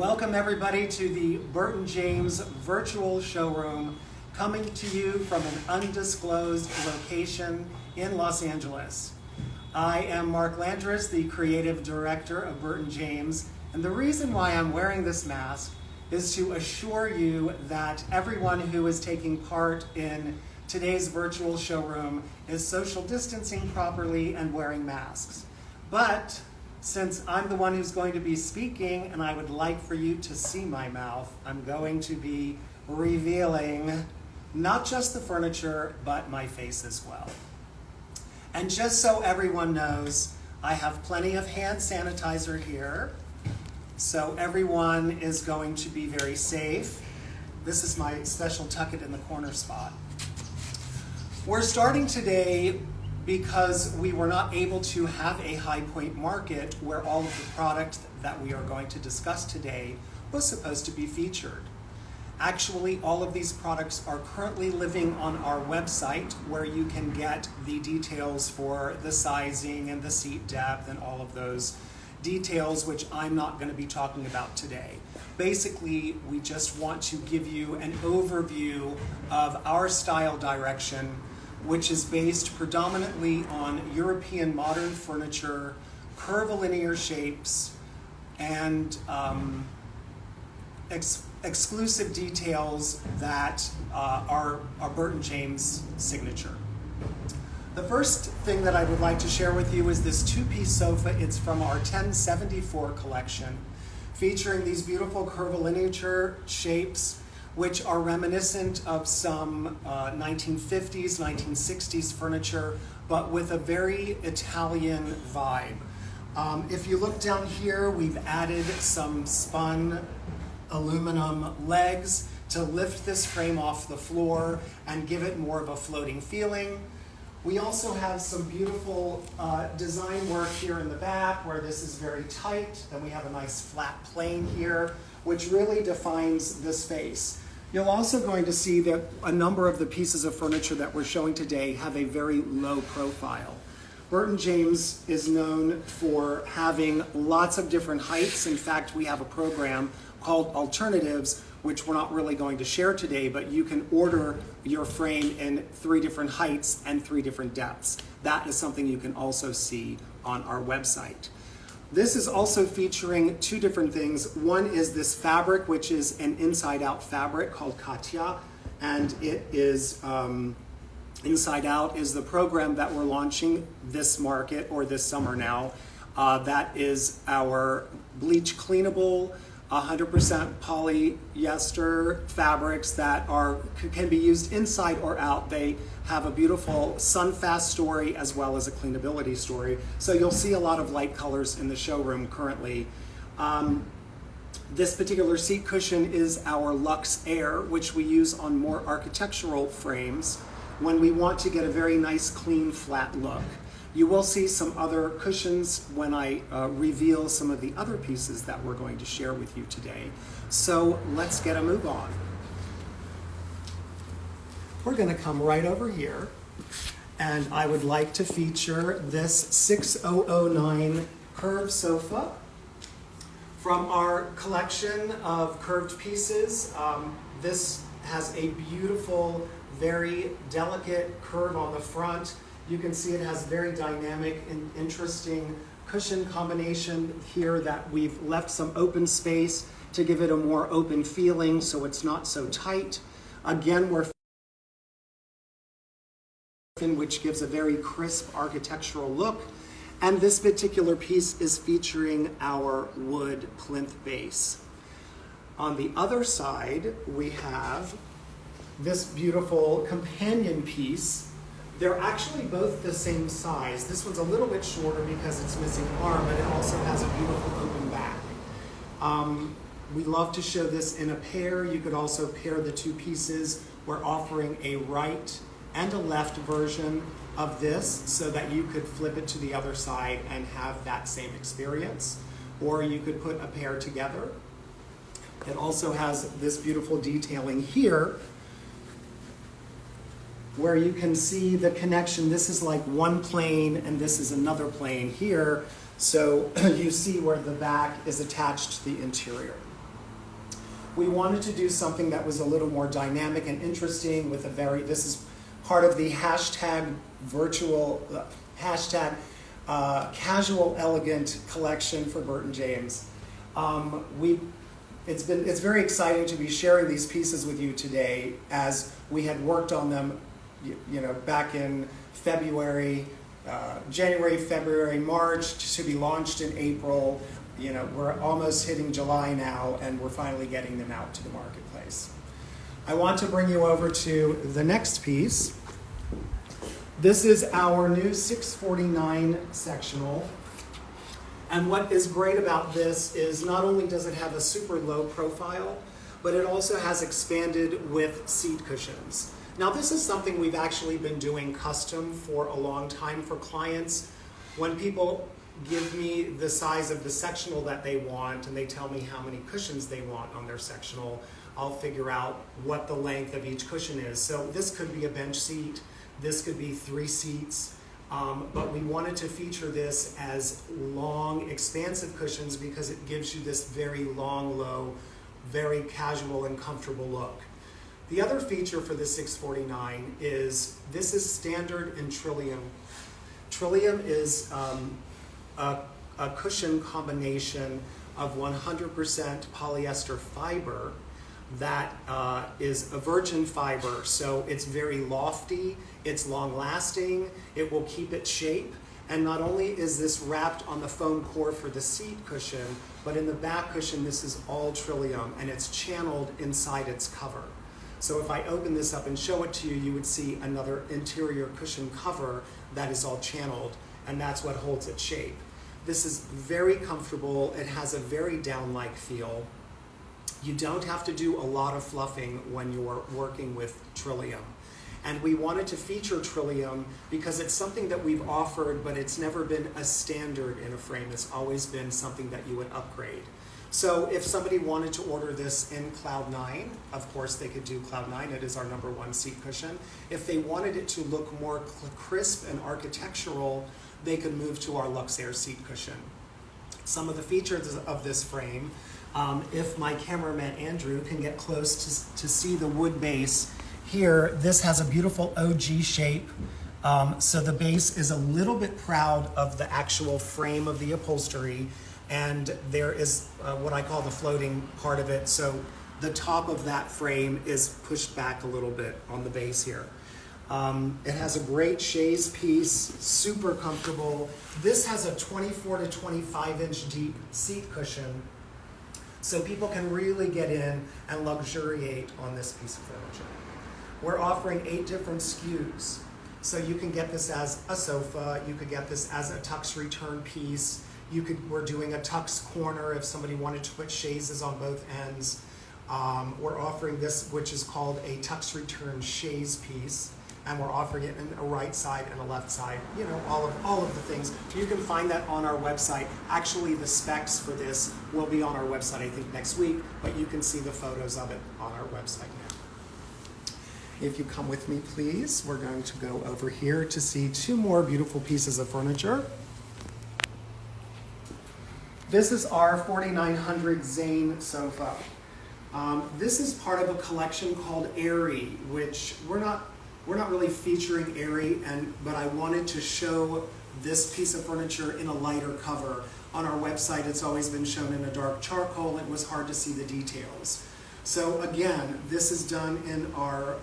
Welcome everybody to the Burton James virtual showroom, coming to you from an undisclosed location in Los Angeles. I am Mark Landris, the Creative Director of Burton James, and the reason why I'm wearing this mask is to assure you that everyone who is taking part in today's virtual showroom is social distancing properly and wearing masks. But since I'm the one who's going to be speaking and I would like for you to see my mouth, I'm going to be revealing not just the furniture, but my face as well. And just so everyone knows, I have plenty of hand sanitizer here, so everyone is going to be very safe. This is my special tuck it in the corner spot. We're starting today because we were not able to have a high point market where all of the product that we are going to discuss today was supposed to be featured. Actually, all of these products are currently living on our website, where you can get the details for the sizing and the seat depth and all of those details, which I'm not going to be talking about today. Basically, we just want to give you an overview of our style direction, which is based predominantly on European modern furniture, curvilinear shapes, and exclusive details that are Burton James signature. The first thing that I would like to share with you is this two-piece sofa. It's from our 1074 collection, featuring these beautiful curvilinear shapes, which are reminiscent of some 1950s, 1960s furniture, but with a very Italian vibe. If you look down here, we've added some spun aluminum legs to lift this frame off the floor and give it more of a floating feeling. We also have some beautiful design work here in the back where this is very tight. Then we have a nice flat plane here, which really defines the space. You're also going to see that a number of the pieces of furniture that we're showing today have a very low profile. Burton James is known for having lots of different heights. In fact, we have a program called Alternatives, which we're not really going to share today, but you can order your frame in 3 different heights and 3 different depths. That is something you can also see on our website. This is also featuring 2 different things. One is this fabric, which is an inside-out fabric called Katia, and it is Inside Out is the program that we're launching this market, or this summer now. That is our bleach cleanable, 100% polyester fabrics that can be used inside or out. They have a beautiful sun-fast story as well as a cleanability story. So you'll see a lot of light colors in the showroom currently. This particular seat cushion is our Luxe Air, which we use on more architectural frames when we want to get a very nice, clean, flat look. You will see some other cushions when I reveal some of the other pieces that we're going to share with you today. So let's get a move on. We're going to come right over here, and I would like to feature this 6009 curved sofa from our collection of curved pieces. This has a beautiful, very delicate curve on the front. You can see it has very dynamic and interesting cushion combination here, that we've left some open space to give it a more open feeling so it's not so tight. Again, we're which gives a very crisp architectural look. And this particular piece is featuring our wood plinth base. On the other side, we have this beautiful companion piece. They're actually both the same size. This one's a little bit shorter because it's missing arm, but it also has a beautiful open back. We love to show this in a pair. You could also pair the 2 pieces. We're offering a right and a left version of this so that you could flip it to the other side and have that same experience. Or you could put a pair together. It also has this beautiful detailing here, where you can see the connection. This is like one plane and this is another plane here. So you see where the back is attached to the interior. We wanted to do something that was a little more dynamic and interesting with this is part of the hashtag casual elegant collection for Burton James. It's very exciting to be sharing these pieces with you today, as we had worked on them, back in February, January, February, March, to be launched in April. We're almost hitting July now, and we're finally getting them out to the marketplace. I want to bring you over to the next piece. This is our new 649 sectional. And what is great about this is not only does it have a super low profile, but it also has expanded with seat cushions. Now, this is something we've actually been doing custom for a long time for clients. When people give me the size of the sectional that they want and they tell me how many cushions they want on their sectional, I'll figure out what the length of each cushion is. So this could be a bench seat, this could be 3 seats, but we wanted to feature this as long, expansive cushions because it gives you this very long, low, very casual and comfortable look. The other feature for the 649 is this is standard in Trillium. Trillium is a cushion combination of 100% polyester fiber that is a virgin fiber, so it's very lofty, it's long lasting, it will keep its shape, and not only is this wrapped on the foam core for the seat cushion, but in the back cushion this is all Trillium and it's channeled inside its cover. So if I open this up and show it to you, you would see another interior cushion cover that is all channeled, and that's what holds its shape. This is very comfortable. It has a very down-like feel. You don't have to do a lot of fluffing when you're working with Trillium. And we wanted to feature Trillium because it's something that we've offered, but it's never been a standard in a frame. It's always been something that you would upgrade. So if somebody wanted to order this in Cloud 9, of course they could do Cloud 9. It is our #1 seat cushion. If they wanted it to look more crisp and architectural, they could move to our Luxe Air seat cushion. Some of the features of this frame, if my cameraman Andrew can get close to see the wood base here, this has a beautiful OG shape. So the base is a little bit proud of the actual frame of the upholstery, and there is what I call the floating part of it. So the top of that frame is pushed back a little bit on the base here. It has a great chaise piece, super comfortable. This has a 24 to 25 inch deep seat cushion, so people can really get in and luxuriate on this piece of furniture. We're offering 8 different SKUs. So you can get this as a sofa, you could get this as a tux return piece, we're doing a tux corner if somebody wanted to put chaises on both ends. We're offering this, which is called a tux return chaise piece, and we're offering it in a right side and a left side, all of the things. You can find that on our website. Actually, the specs for this will be on our website, I think, next week, but you can see the photos of it on our website now. If you come with me, please, we're going to go over here to see 2 more beautiful pieces of furniture. This is our 4900 Zane sofa. This is part of a collection called Airy, which we're not really featuring Airy, but I wanted to show this piece of furniture in a lighter cover. On our website, it's always been shown in a dark charcoal. It was hard to see the details. So again, this is done in our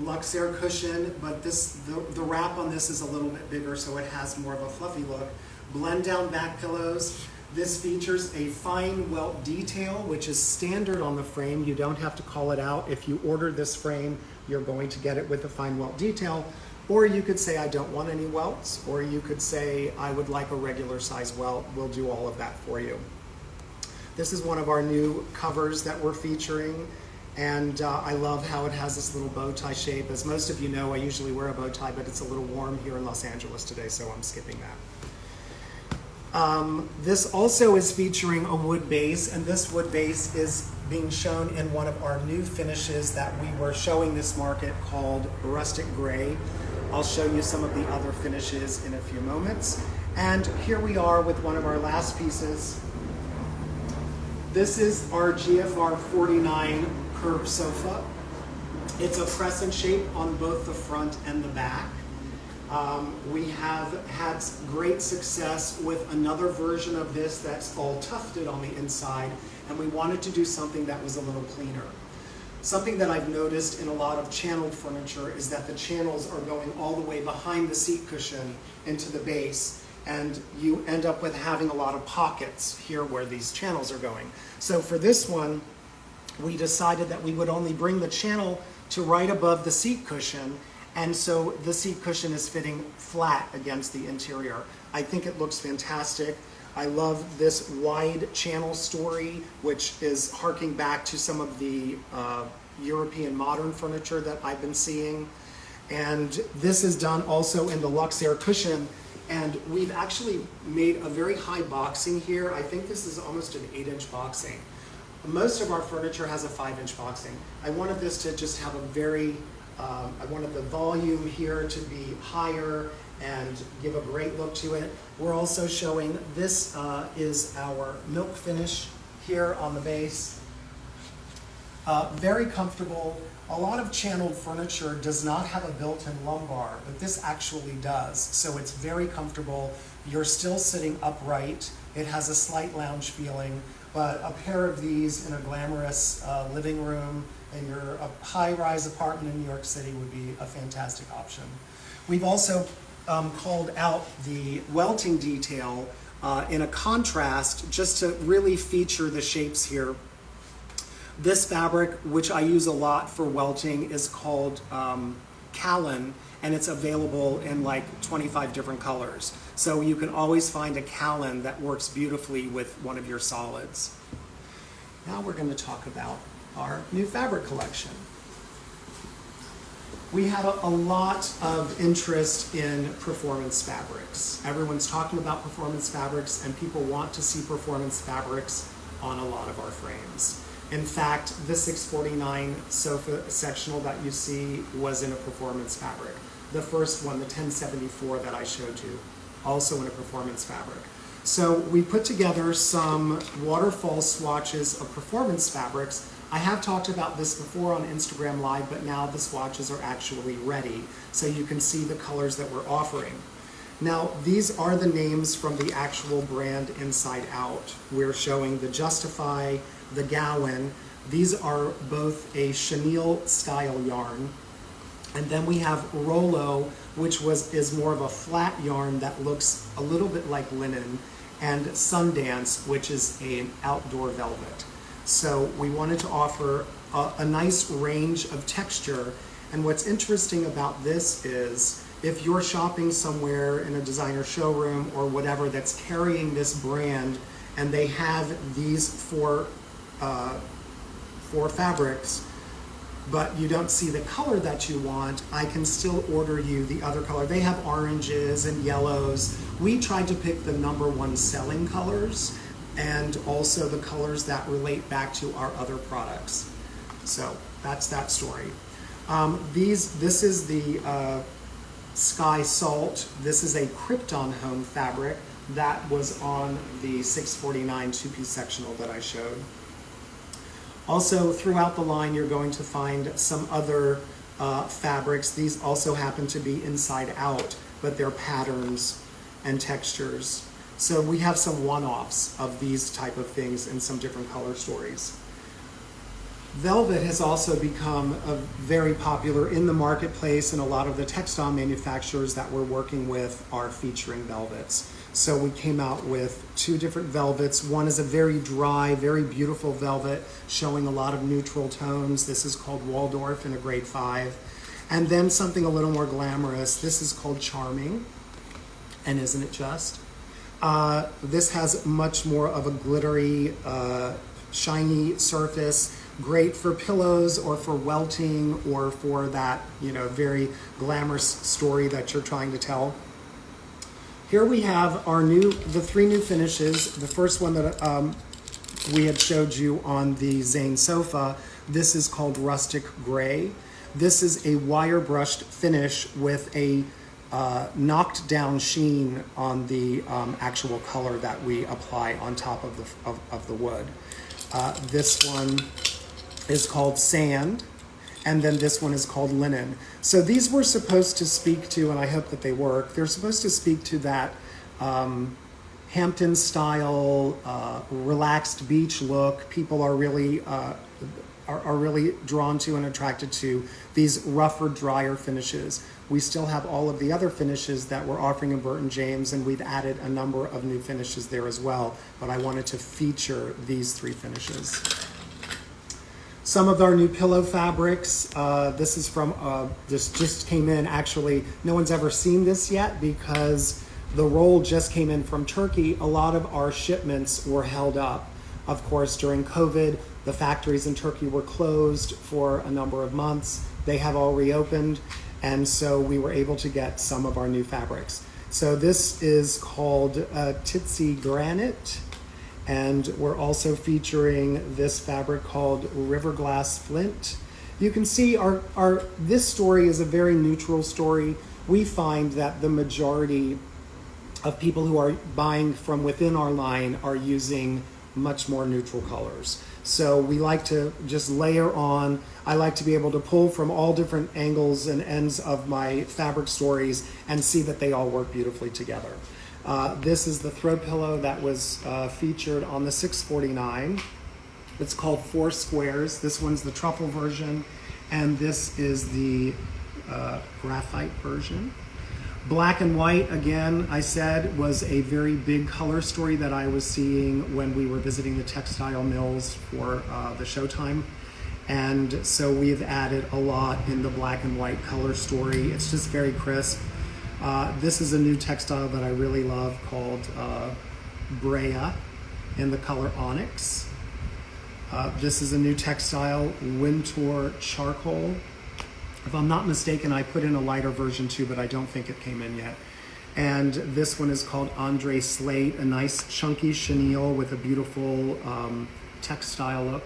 Luxe Air cushion, but the wrap on this is a little bit bigger, so it has more of a fluffy look. Blend down back pillows. This features a fine welt detail, which is standard on the frame. You don't have to call it out. If you order this frame, you're going to get it with a fine welt detail. Or you could say, I don't want any welts, or you could say, I would like a regular size welt. We'll do all of that for you. This is one of our new covers that we're featuring, and I love how it has this little bow tie shape. As most of you know, I usually wear a bow tie, but it's a little warm here in Los Angeles today, so I'm skipping that. This also is featuring a wood base, and this wood base is being shown in one of our new finishes that we were showing this market called Rustic Gray. I'll show you some of the other finishes in a few moments. And here we are with one of our last pieces. This is our GFR 49 curved sofa. It's a crescent shape on both the front and the back. We have had great success with another version of this that's all tufted on the inside, and we wanted to do something that was a little cleaner. Something that I've noticed in a lot of channeled furniture is that the channels are going all the way behind the seat cushion into the base, and you end up with having a lot of pockets here where these channels are going. So for this one, we decided that we would only bring the channel to right above the seat cushion, and so the seat cushion is fitting flat against the interior. I think it looks fantastic. I love this wide channel story, which is harking back to some of the European modern furniture that I've been seeing. And this is done also in the Luxair cushion, and we've actually made a very high boxing here. I think this is almost an 8-inch boxing. Most of our furniture has a 5-inch boxing. I wanted this to just have a very, I wanted the volume here to be higher and give a great look to it. We're also showing, this is our milk finish here on the base. Very comfortable. A lot of channeled furniture does not have a built-in lumbar, but this actually does. So it's very comfortable. You're still sitting upright. It has a slight lounge feeling, but a pair of these in a glamorous living room in your high-rise apartment in New York City would be a fantastic option. We've also called out the welting detail in a contrast just to really feature the shapes here. This fabric, which I use a lot for welting, is called Callan, and it's available in like 25 different colors. So you can always find a Callan that works beautifully with one of your solids. Now we're going to talk about our new fabric collection. We have a lot of interest in performance fabrics. Everyone's talking about performance fabrics, and people want to see performance fabrics on a lot of our frames. In fact, the 649 sofa sectional that you see was in a performance fabric. The first one, the 1074 that I showed you, also in a performance fabric. So we put together some waterfall swatches of performance fabrics. I have talked about this before on Instagram Live, but now the swatches are actually ready, so you can see the colors that we're offering. Now, these are the names from the actual brand inside out. We're showing the Justify, the Gowan. These are both a chenille style yarn. And then we have Rollo, which is more of a flat yarn that looks a little bit like linen, and Sundance, which is an outdoor velvet. So we wanted to offer a nice range of texture. And what's interesting about this is if you're shopping somewhere in a designer showroom or whatever that's carrying this brand, and they have these four fabrics, but you don't see the color that you want, I can still order you the other color. They have oranges and yellows. We tried to pick the #1 selling colors, and also the colors that relate back to our other products. So that's that story. This is the Sky Salt. This is a Krypton home fabric that was on the 649 two-piece sectional that I showed. Also, throughout the line, you're going to find some other fabrics. These also happen to be inside out, but they're patterns and textures. So we have some one-offs of these type of things in some different color stories. Velvet has also become very popular in the marketplace, and a lot of the textile manufacturers that we're working with are featuring velvets. So we came out with 2 different velvets. One is a very dry, very beautiful velvet showing a lot of neutral tones. This is called Waldorf in a grade 5. And then something a little more glamorous. This is called Charming, and isn't it just? This has much more of a glittery, shiny surface, great for pillows or for welting or for that, very glamorous story that you're trying to tell. Here we have the 3 new finishes. The first one that we had showed you on the Zane sofa, this is called Rustic Gray. This is a wire brushed finish with a knocked down sheen on the actual color that we apply on top of the wood. This one is called sand, and then this one is called linen. So these were supposed to speak to, and I hope that they work, they're supposed to speak to that Hampton style, relaxed beach look. People are really drawn to and attracted to these rougher, drier finishes. We still have all of the other finishes that we're offering in Burton James, and we've added a number of new finishes there as well, but I wanted to feature these 3 finishes. Some of our new pillow fabrics, this is from, this just came in, actually, no one's ever seen this yet because the roll just came in from Turkey. A lot of our shipments were held up. Of course, during COVID, the factories in Turkey were closed for a number of months. They have all reopened, and so we were able to get some of our new fabrics. So this is called Titsy Granite, and we're also featuring this fabric called River Glass Flint. You can see this story is a very neutral story. We find that the majority of people who are buying from within our line are using much more neutral colors. So we like to just layer on. I like to be able to pull from all different angles and ends of my fabric stories and see that they all work beautifully together. This is the throw pillow that was featured on the 649. It's called 4 Squares. This one's the truffle version, and this is the graphite version. Black and white, again, I said, was a very big color story that I was seeing when we were visiting the textile mills for the Showtime. And so we've added a lot in the black and white color story. It's just very crisp. This is a new textile that I really love called Brea in the color Onyx. This is a new textile, Wintour Charcoal. If I'm not mistaken, I put in a lighter version too, but I don't think it came in yet. And this one is called Andre Slate, a nice chunky chenille with a beautiful textile look.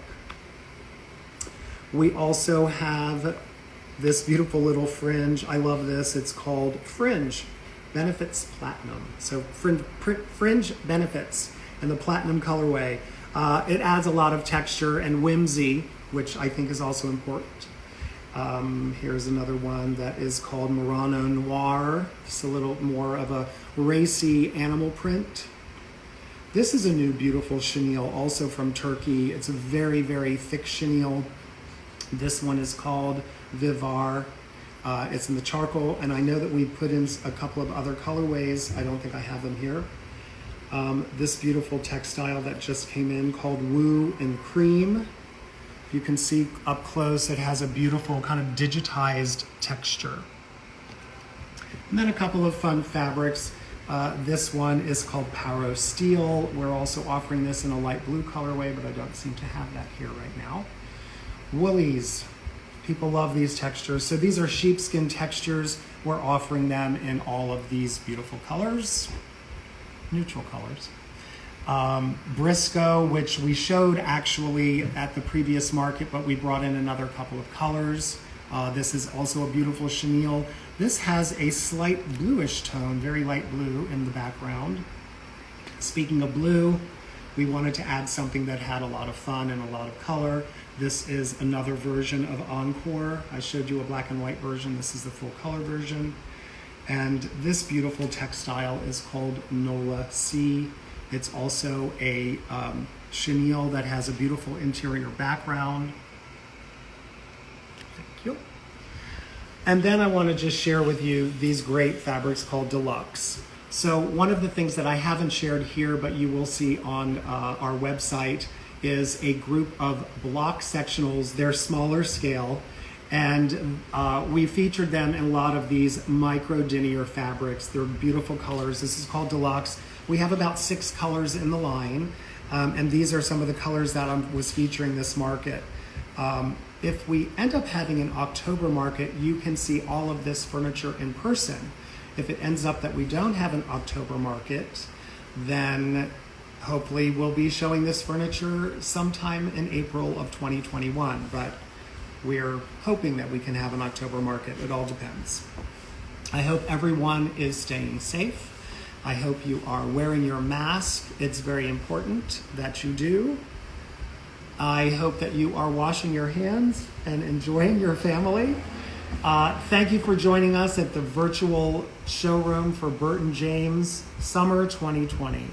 We also have this beautiful little fringe. I love this. It's called Fringe Benefits Platinum. So fringe benefits in the platinum colorway. It adds a lot of texture and whimsy, which I think is also important. Here's another one that is called Murano Noir. It's a little more of a racy animal print. This is a new beautiful chenille, also from Turkey. It's a very, very thick chenille. This one is called Vivar. It's in the charcoal, and I know that we put in a couple of other colorways. I don't think I have them here. This beautiful textile that just came in called Woo and Cream. You can see up close, it has a beautiful kind of digitized texture. And then a couple of fun fabrics. This one is called Paro Steel. We're also offering this in a light blue colorway, but I don't seem to have that here right now. Woolies. People love these textures. So these are sheepskin textures. We're offering them in all of these beautiful colors, neutral colors. Briscoe, which we showed actually at the previous market, but we brought in another couple of colors. This is also a beautiful chenille. This has a slight bluish tone, very light blue in the background. Speaking of blue, we wanted to add something that had a lot of fun and a lot of color. This is another version of Encore. I showed you a black and white version. This is the full color version. And this beautiful textile is called Nola C. It's also a chenille that has a beautiful interior background. Thank you. And then I want to just share with you these great fabrics called Deluxe. So one of the things that I haven't shared here, but you will see on our website, is a group of block sectionals. They're smaller scale, and we featured them in a lot of these micro denier fabrics. They're beautiful colors. This is called Deluxe. We have about 6 colors in the line, and these are some of the colors that I was featuring this market. If we end up having an October market, you can see all of this furniture in person. If it ends up that we don't have an October market, then hopefully we'll be showing this furniture sometime in April of 2021, but we're hoping that we can have an October market. It all depends. I hope everyone is staying safe. I hope you are wearing your mask. It's very important that you do. I hope that you are washing your hands and enjoying your family. Thank you for joining us at the virtual showroom for Burton James Summer 2020.